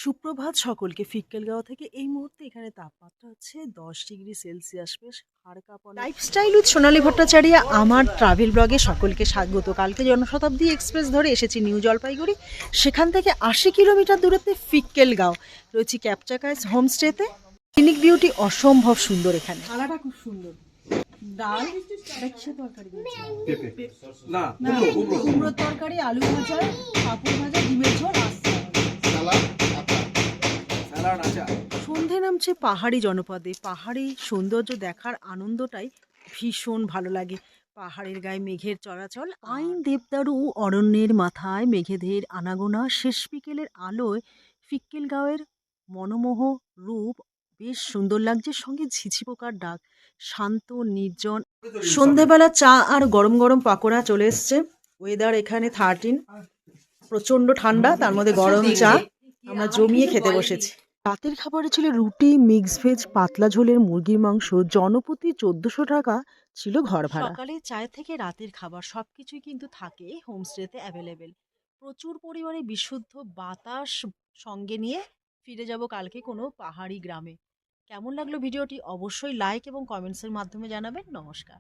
সুপ্রভাত সকলকে। ফিক্কেলগাঁও থেকে এই মুহূর্তে এখানে তাপমাত্রা হচ্ছে 10 ডিগ্রি সেলসিয়াস। বেশ হাড় কাঁপানো। লাইফস্টাইল উইথ সোনালী ভট্টাচার্য আমার ট্রাভেল ব্লগে সকলকে স্বাগত। কালকে জনশতাব্দী এক্সপ্রেস ধরে এসেছি নিউ জলপাইগুড়ি। সেখান থেকে 80 কিলোমিটার দূরত্বে ফিক্কেলগাঁও রয়েছি ক্যাপচাকাইস হোমস্টেতে। ক্লিনিক বিউটি অসম্ভব সুন্দর। এখানে খানাটা খুব সুন্দর। ডাল, কিসের তরকারি? না, কুমড়োর তরকারি, আলু ভাজা, পাঁপড় ভাজা, ডিমের ঝোল, সন্ধে নামছে পাহাড়ি জনপদে। পাহাড়ি সৌন্দর্য দেখার আনন্দটাই ভীষণ ভালো লাগে। পাহাড়ের গায়ে মেঘের চলাচল, আইন দেবদারু অরণ্যের মাথায় মেঘেদের আনাগোনা, শেষ বিকেলের আলোয় ফিক্কেলগাঁওয়ের মনোমোহ রূপ বেশ সুন্দর লাগছে। সঙ্গে ঝিঝি পোকার ডাক, শান্ত নির্জন। সন্ধেবেলা চা আর গরম গরম পাকোড়া চলে এসছে। ওয়েদার এখানে 13, প্রচন্ড ঠান্ডা, তার মধ্যে গরম চা। আমরা জমিয়ে খেতে বসেছি। রাতের খাবারে ছিল রুটি, মিক্স ভেজ, পাতলা ঝোলের মুরগির মাংস। জনপ্রতি 1400 টাকা ছিল ঘর ভাড়া। সকালে চায় থেকে রাতের খাবার সবকিছুই কিন্তু থাকে হোমস্টেতে অ্যাভেলেবেল। প্রচুর পরিমাণে বিশুদ্ধ বাতাস সঙ্গে নিয়ে ফিরে যাব কালকে কোনো পাহাড়ি গ্রামে। কেমন লাগলো ভিডিওটি অবশ্যই লাইক এবং কমেন্টসের মাধ্যমে জানাবেন। নমস্কার।